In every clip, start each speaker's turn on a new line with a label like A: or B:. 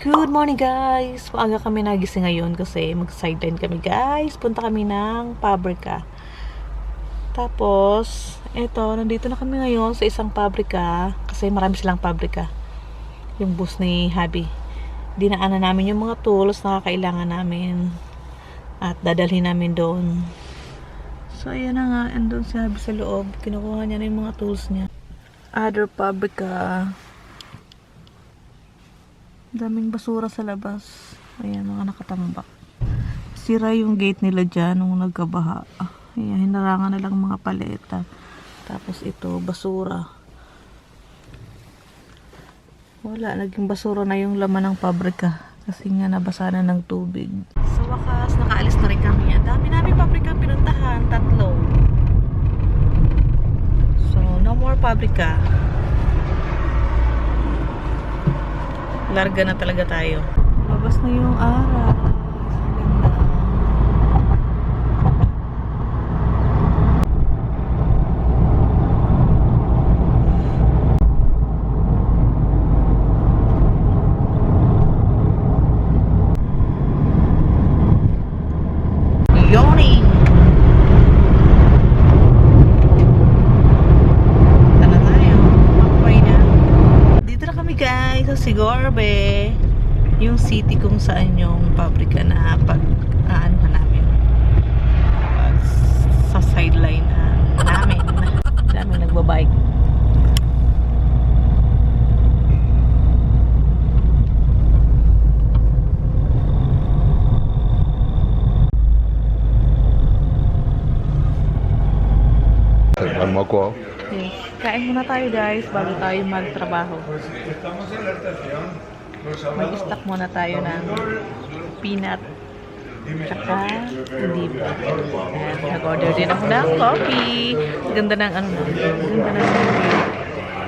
A: Good morning guys! Maaga kami nagising ngayon kasi mag-sideline kami guys. Punta kami ng pabrika. Tapos, eto, nandito na kami ngayon sa isang pabrika kasi marami silang pabrika. Yung bus ni Habi. Dinaanan namin yung mga tools na kakailangan namin at dadalhin namin doon. So, ayan na nga. Andun si Habi sa loob. Kinukuha niya na yung mga tools niya. Other pabrika. Daming basura sa labas. Ayan, mga nakatambak. Sira yung gate nila dyan nung nagkabaha. Ayan, hinarangan na lang mga paleta. Tapos ito, basura. Wala, naging basura na yung laman ng pabrika. Kasi nga nabasa na ng tubig. Sa wakas, nakaalis na rin kami. Ang dami namin pabrika pinuntahan, 3. So, no more pabrika. Larga na talaga tayo. Labas na yung araw. Ganda. Yawning! Tala tayo. Makapay na. Dito na kami guys sa Sigorbe, yung city kung saan yung pabrika na pag-aanuhan namin sa sideline namin. Dami nagbabike. Yes. Kain muna tayo guys bago tayo magtrabaho. Mag-stock muna tayo ng peanut tsaka hindi pa. And nag-order din ako ng coffee. Ganda ng ano, ganda ng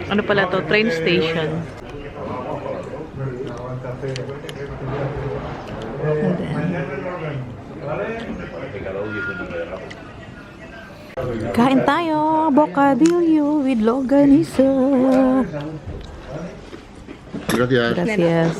A: ano pala to, train station. And then, kain tayo, bocadillo with longganisa.
B: Gracias.
A: Gracias.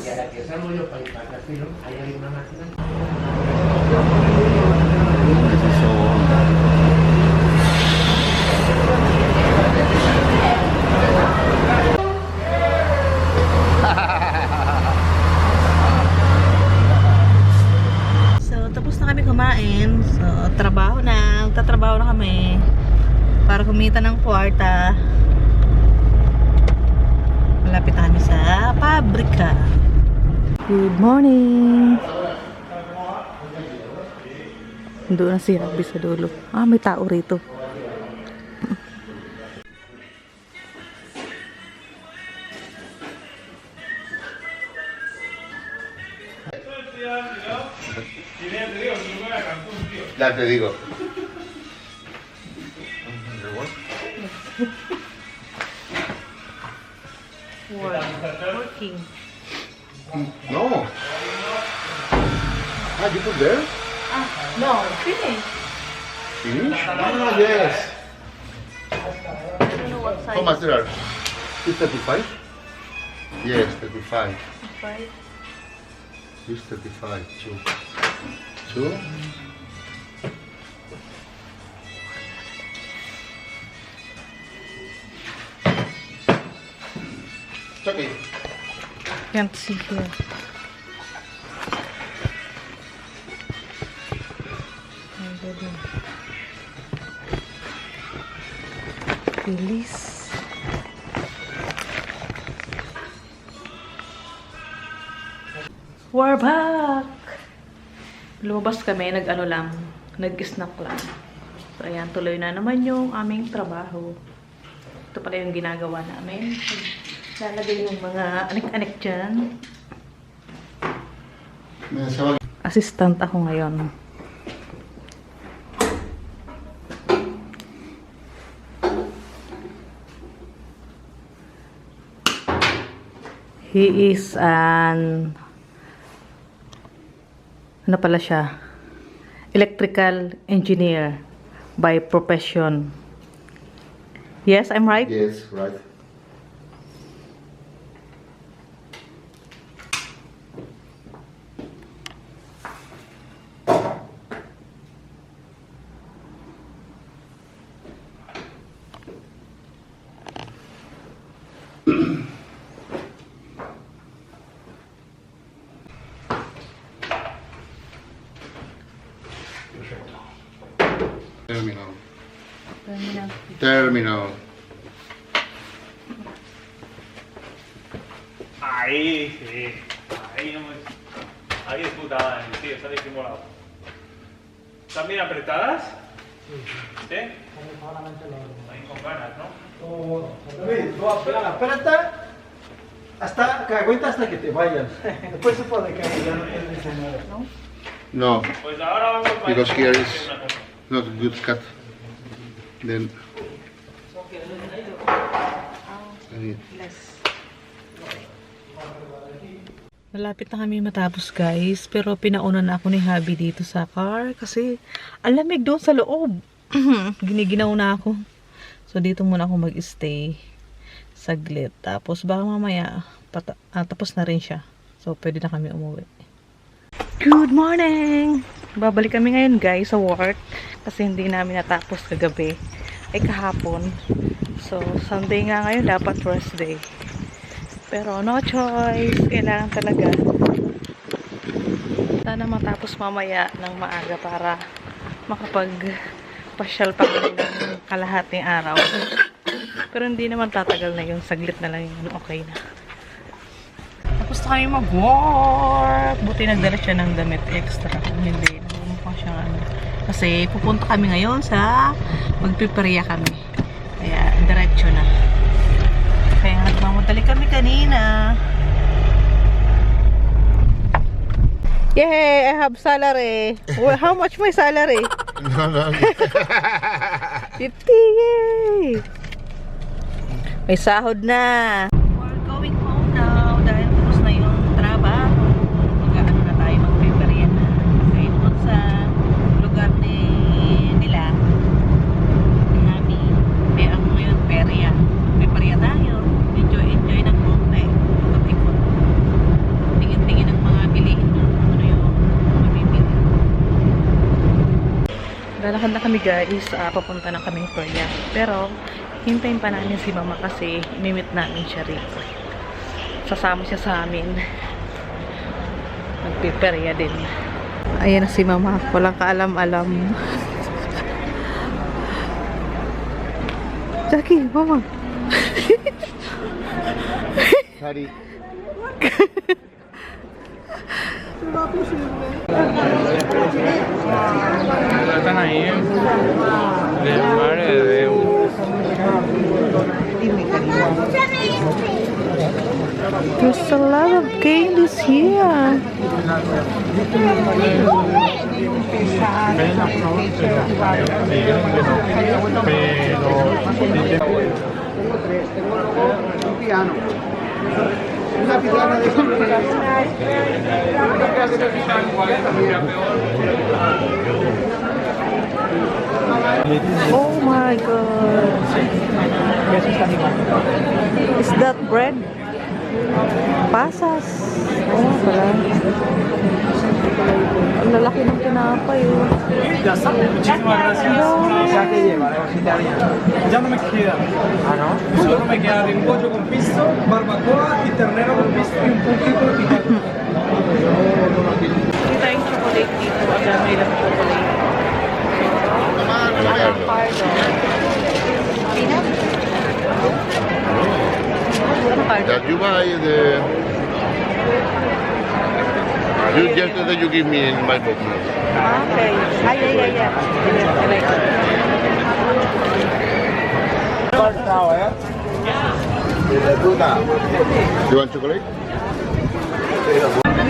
A: So, tapos na kami kumain. So, trabaho na. Magtatrabaho na kami para kumita ng kwarta. Malapit na kami sa pabrika. Good morning! Doon na si Habi sa dulo. May tao rito.
B: Ya te digo.
A: Working.
B: No. You put there?
A: No, finish.
B: Finish? Yes.
A: I don't know what size.
B: How much there are? 35? Yes, 35.
A: Five.
B: This 35. Two. It's okay.
A: Can't see here. Release. We're back! Lumabas kami, nag-ano lang, nag-snack lang. So, ayan, tuloy na naman yung aming trabaho. Ito pala yung ginagawa namin. Lalagay yung mga anik-anik dyan. Assistant ako ngayon. He is an ano pala siya? Electrical engineer by profession. Yes, I'm right?
B: Yes, right.
C: Terminal.
D: Ahí, sí. Ahí, no me- ahí es puta madre, sí, está disimulado. ¿Están bien apretadas? ¿Sí? Ahí con ganas, ¿no?
E: David, no, espérate hasta que cuenta hasta que te vayas. Después se puede caer, ya no tienes nada, ¿no?
C: No,
D: Pues ahora vamos para
C: because here is
D: una cosa.
C: not a good cut. Then. Ahí.
A: Malapit na kami matapos guys, pero pinauna na ako ni Habi dito sa car kasi ang lamig doon sa loob. Giniginaw na ako. So dito muna ako mag-stay saglit. Tapos baka mamaya tapos na rin siya. So pwede na kami umuwi. Good morning! Babalik kami ngayon guys sa work kasi hindi namin natapos kagabi. Ay kahapon. So Sunday nga ngayon, dapat rest day. Pero no choice, kailangan talaga. Sana matapos mamaya ng maaga para makapag-pasyal pa kami ng kalahating araw. Pero hindi naman tatagal na yun, saglit na lang yun, okay na. Tapos na kami mag-work. Buti nagdala siya ng damit extra. Hindi, mukha siyang ano. Kasi pupunta kami ngayon sa magpiperya kami. Kaya diretso na. Kaya nagmamadali kami kanina. Yay! I have salary. Well, how much my salary?
C: No, no.
A: 50! Yay! May sahod na. We're going home now dahil tapos na yung trabaho. Mag-ano na tayo, magpiperya na. Kasi doon sa lugar nila, ni Habi, may ang ngayon perya. May perya tayo. Enjoy ng konti. Ikot-ikot. Tingin-tingin ng mga bilihin doon. Ano yung mabibili. Lalakad na kami guys. Papunta na kaming perya. Pero, hintayin pa namin si mama kasi mimit namin siya rito. Sasama siya sa amin. Magpiperya din. Ayan na si mama. Walang kaalam-alam. Jackie, mama.
C: Sorry.
D: Están ahí, del mar de
A: There's a lot of candies here.
E: Un piano. Una piano de
A: Oh my god. Is that bread? Pasas. Oh, pala. Ang lalaki ng tinapay. Oh.
D: Muchísimas gracias.
E: Ya que lleva, vegetariana.
D: Ya no me queda.
E: Ah, ¿no?
D: Solo me queda de pollo con piso, barbacoa y ternero con piso y un poquito de picante.
A: Hindi tayong chocolate dito. Wala may lang chocolate. Avocado. Peanut?
C: That you buy the. You just that you give me in my book.
A: Okay. Yeah. I like it.
C: You want chocolate?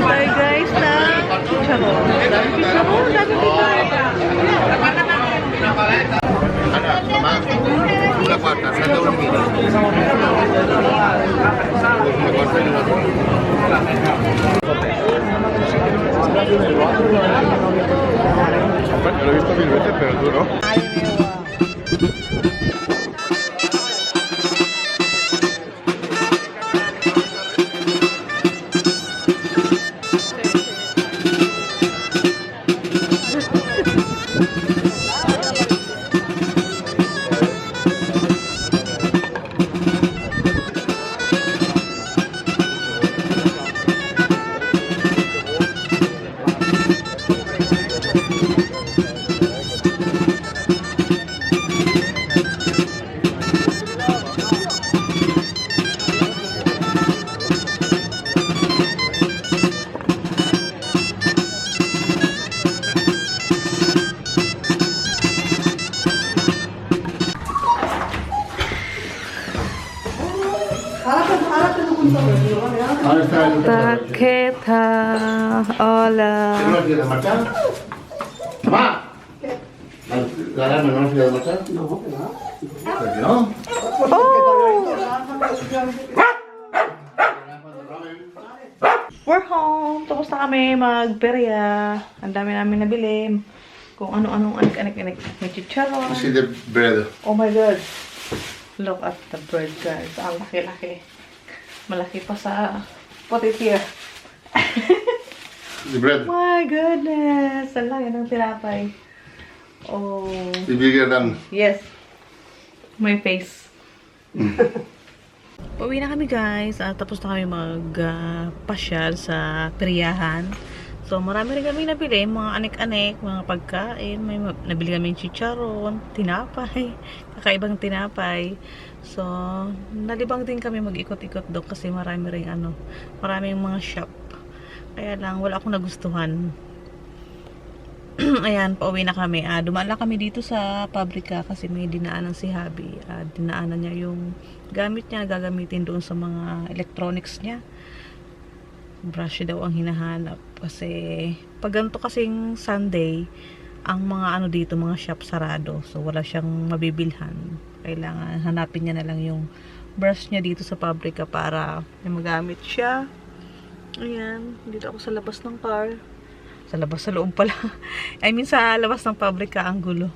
A: Tayo guys na chicharon. Chicharon, dami dito.
C: Ana, mamá, una cuarta, salta un mini. Una cuarta y una lo he visto mil veces, pero tú no.
A: Raqueta. Hola.
C: ¿No has ido a marchar? ¡Mamá! ¿La alarma no has ido a marchar? No, ¿por qué no?
A: We're home. Tapos na kami magperya. Ang dami namin nabili. Kung ano-anong anik-anik. May chicharon.
C: See the bread.
A: Oh my God. Look at the bread, guys. Ang laki-laki. Malaki pa sa potato.
C: The bread.
A: My goodness. Ang laki ng tinapay. Oh.
C: The bigger than.
A: Yes. My face. Pauwi na kami, guys. Tapos na kami magpasyal sa peryahan. So, marami rin kami nabili. Mga anik-anik, mga pagkain. May nabili kami chicharon, tinapay, kakaibang tinapay. So, nalibang din kami mag-ikot-ikot doon kasi maraming mga shop. Kaya lang, wala akong nagustuhan. Ayan, pauwi na kami. Dumaan lang kami dito sa pabrika kasi may dinaanan si Habi. Dinaanan niya yung gamit niya, gagamitin doon sa mga electronics niya. Brush daw ang hinahanap kasi pag ganito kasing Sunday, ang mga dito, mga shop sarado. So, wala siyang mabibilhan. Kailangan hanapin niya na lang yung brush niya dito sa pabrika para may magamit siya. Ayan, dito ako sa labas ng car. Sa loob pala. I mean, sa labas ng pabrika, ang gulo.